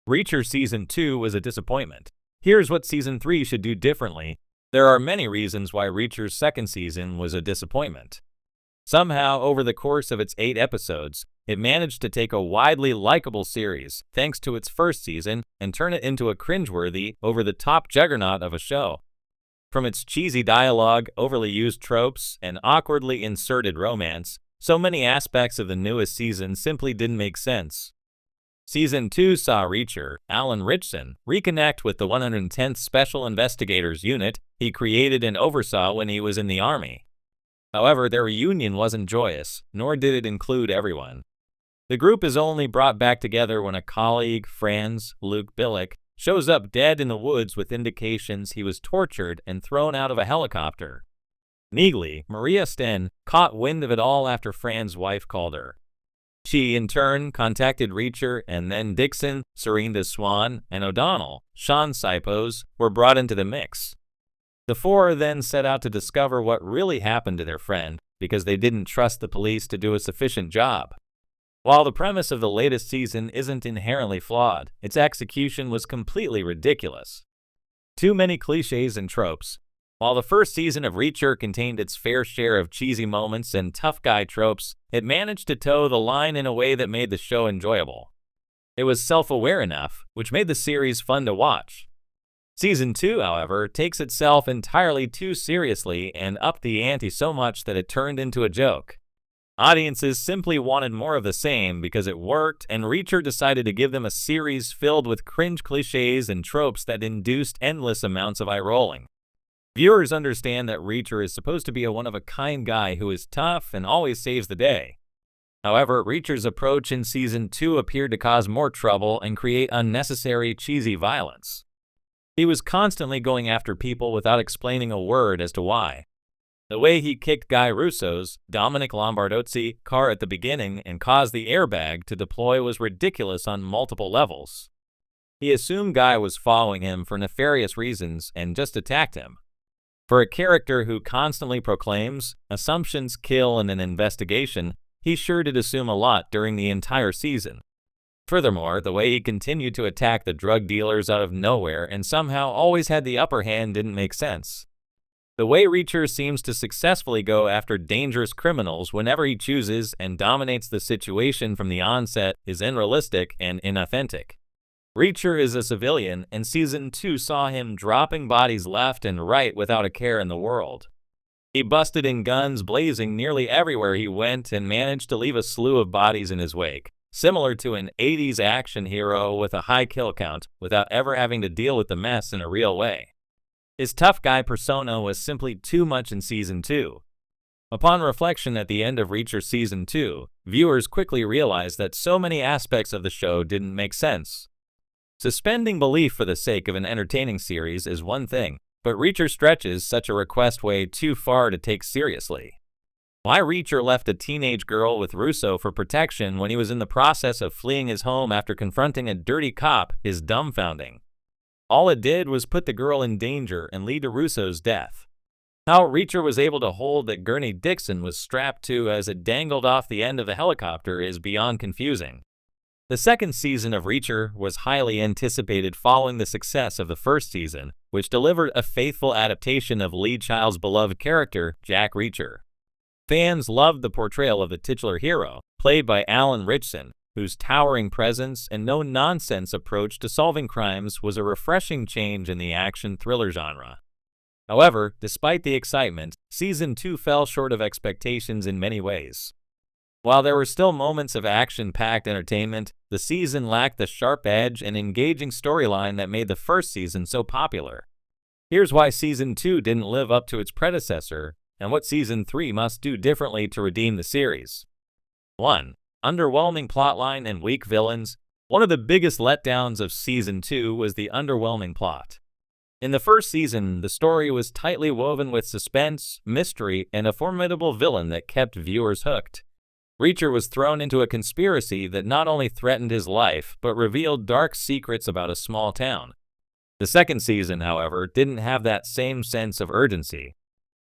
Reacher Season 2 was a disappointment. Here's what Season 3 should do differently. There are many reasons why Reacher's second season was a disappointment. Somehow, over the course of its 8 episodes, it managed to take a widely likable series, thanks to its first season, and turn it into a cringeworthy, over-the-top juggernaut of a show. From its cheesy dialogue, overly used tropes, and awkwardly inserted romance, so many aspects of the newest season simply didn't make sense. Season 2 saw Reacher, Alan Ritchson, reconnect with the 110th Special Investigators Unit he created and oversaw when he was in the Army. However, their reunion wasn't joyous, nor did it include everyone. The group is only brought back together when a colleague, Franz, Luke Billick, shows up dead in the woods with indications he was tortured and thrown out of a helicopter. Neagly, Maria Sten, caught wind of it all after Fran's wife called her. She, in turn, contacted Reacher, and then Dixon, Serena Swan, and O'Donnell, Sean Sipos, were brought into the mix. The four then set out to discover what really happened to their friend, because they didn't trust the police to do a sufficient job. While the premise of the latest season isn't inherently flawed, its execution was completely ridiculous. Too many cliches and tropes. While the first season of Reacher contained its fair share of cheesy moments and tough guy tropes, it managed to toe the line in a way that made the show enjoyable. It was self-aware enough, which made the series fun to watch. Season 2, however, takes itself entirely too seriously and upped the ante so much that it turned into a joke. Audiences simply wanted more of the same because it worked, and Reacher decided to give them a series filled with cringe cliches and tropes that induced endless amounts of eye-rolling. Viewers understand that Reacher is supposed to be a one-of-a-kind guy who is tough and always saves the day. However, Reacher's approach in Season 2 appeared to cause more trouble and create unnecessary cheesy violence. He was constantly going after people without explaining a word as to why. The way he kicked Guy Russo's, Dominic Lombardozzi, car at the beginning and caused the airbag to deploy was ridiculous on multiple levels. He assumed Guy was following him for nefarious reasons and just attacked him. For a character who constantly proclaims, "Assumptions kill in an investigation," he sure did assume a lot during the entire season. Furthermore, the way he continued to attack the drug dealers out of nowhere and somehow always had the upper hand didn't make sense. The way Reacher seems to successfully go after dangerous criminals whenever he chooses and dominates the situation from the onset is unrealistic and inauthentic. Reacher is a civilian, and Season 2 saw him dropping bodies left and right without a care in the world. He busted in guns blazing nearly everywhere he went and managed to leave a slew of bodies in his wake, similar to an 80s action hero with a high kill count, without ever having to deal with the mess in a real way. His tough guy persona was simply too much in Season 2. Upon reflection at the end of Reacher Season 2, viewers quickly realized that so many aspects of the show didn't make sense. Suspending belief for the sake of an entertaining series is one thing, but Reacher stretches such a request way too far to take seriously. Why Reacher left a teenage girl with Russo for protection when he was in the process of fleeing his home after confronting a dirty cop is dumbfounding. All it did was put the girl in danger and lead to Russo's death. How Reacher was able to hold that Gurney Dixon was strapped to as it dangled off the end of the helicopter is beyond confusing. The second season of Reacher was highly anticipated following the success of the first season, which delivered a faithful adaptation of Lee Child's beloved character, Jack Reacher. Fans loved the portrayal of the titular hero, played by Alan Ritchson, whose towering presence and no-nonsense approach to solving crimes was a refreshing change in the action thriller genre. However, despite the excitement, Season 2 fell short of expectations in many ways. While there were still moments of action-packed entertainment, the season lacked the sharp edge and engaging storyline that made the first season so popular. Here's why Season 2 didn't live up to its predecessor, and what Season 3 must do differently to redeem the series. 1. Underwhelming plotline and weak villains. One of the biggest letdowns of Season 2 was the underwhelming plot. In the first season, the story was tightly woven with suspense, mystery, and a formidable villain that kept viewers hooked. Reacher was thrown into a conspiracy that not only threatened his life, but revealed dark secrets about a small town. The second season, however, didn't have that same sense of urgency.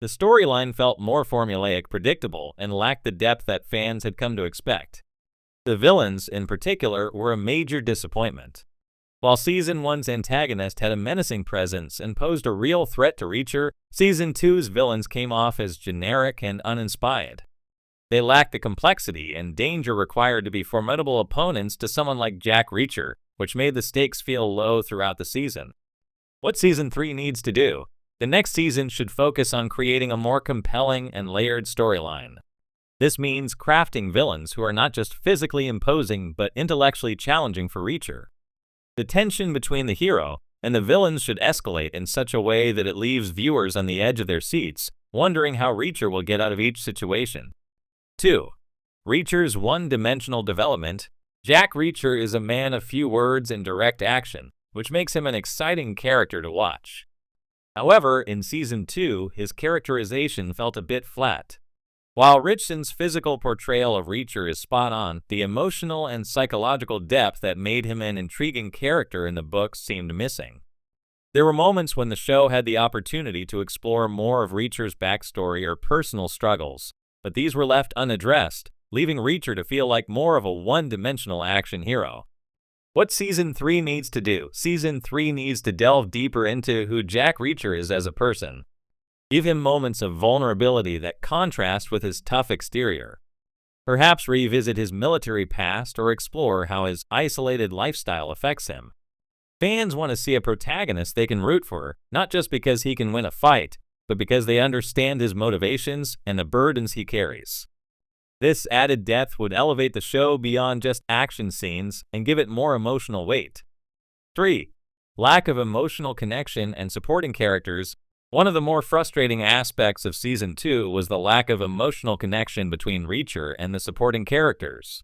The storyline felt more formulaic, predictable, and lacked the depth that fans had come to expect. The villains, in particular, were a major disappointment. While Season 1's antagonist had a menacing presence and posed a real threat to Reacher, Season 2's villains came off as generic and uninspired. They lacked the complexity and danger required to be formidable opponents to someone like Jack Reacher, which made the stakes feel low throughout the season. What Season 3 needs to do? The next season should focus on creating a more compelling and layered storyline. This means crafting villains who are not just physically imposing but intellectually challenging for Reacher. The tension between the hero and the villains should escalate in such a way that it leaves viewers on the edge of their seats, wondering how Reacher will get out of each situation. 2. Reacher's one-dimensional development. Jack Reacher is a man of few words and direct action, which makes him an exciting character to watch. However, in Season 2, his characterization felt a bit flat. While Richson's physical portrayal of Reacher is spot on, the emotional and psychological depth that made him an intriguing character in the books seemed missing. There were moments when the show had the opportunity to explore more of Reacher's backstory or personal struggles, but these were left unaddressed, leaving Reacher to feel like more of a one-dimensional action hero. What Season 3 needs to do? Season 3 needs to delve deeper into who Jack Reacher is as a person. Give him moments of vulnerability that contrast with his tough exterior. Perhaps revisit his military past or explore how his isolated lifestyle affects him. Fans want to see a protagonist they can root for, not just because he can win a fight, but because they understand his motivations and the burdens he carries. This added depth would elevate the show beyond just action scenes and give it more emotional weight. 3. Lack of emotional connection and supporting characters. One of the more frustrating aspects of Season 2 was the lack of emotional connection between Reacher and the supporting characters.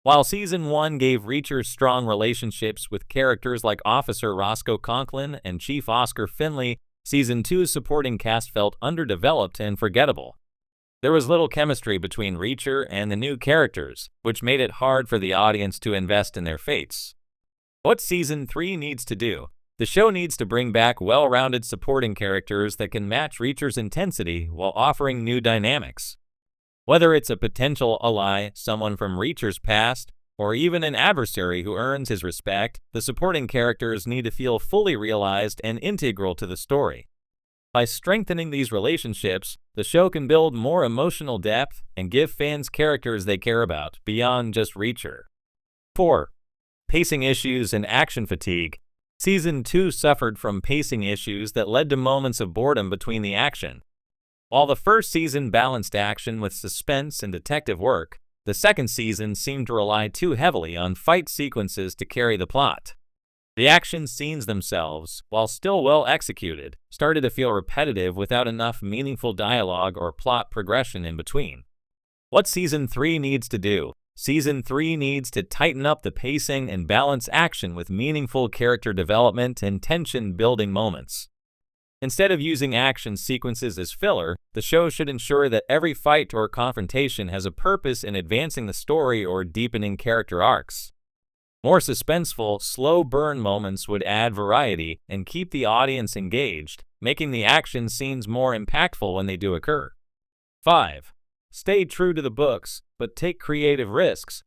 While Season 1 gave Reacher strong relationships with characters like Officer Roscoe Conklin and Chief Oscar Finley, Season 2's supporting cast felt underdeveloped and forgettable. There was little chemistry between Reacher and the new characters, which made it hard for the audience to invest in their fates. What Season 3 needs to do? The show needs to bring back well-rounded supporting characters that can match Reacher's intensity while offering new dynamics. Whether it's a potential ally, someone from Reacher's past, or even an adversary who earns his respect, the supporting characters need to feel fully realized and integral to the story. By strengthening these relationships, the show can build more emotional depth and give fans characters they care about beyond just Reacher. 4. Pacing issues and action fatigue. Season 2 suffered from pacing issues that led to moments of boredom between the action. While the first season balanced action with suspense and detective work, the second season seemed to rely too heavily on fight sequences to carry the plot. The action scenes themselves, while still well executed, started to feel repetitive without enough meaningful dialogue or plot progression in between. What Season 3 needs to do? Season 3 needs to tighten up the pacing and balance action with meaningful character development and tension-building moments. Instead of using action sequences as filler, the show should ensure that every fight or confrontation has a purpose in advancing the story or deepening character arcs. More suspenseful, slow-burn moments would add variety and keep the audience engaged, making the action scenes more impactful when they do occur. 5. Stay true to the books, but take creative risks.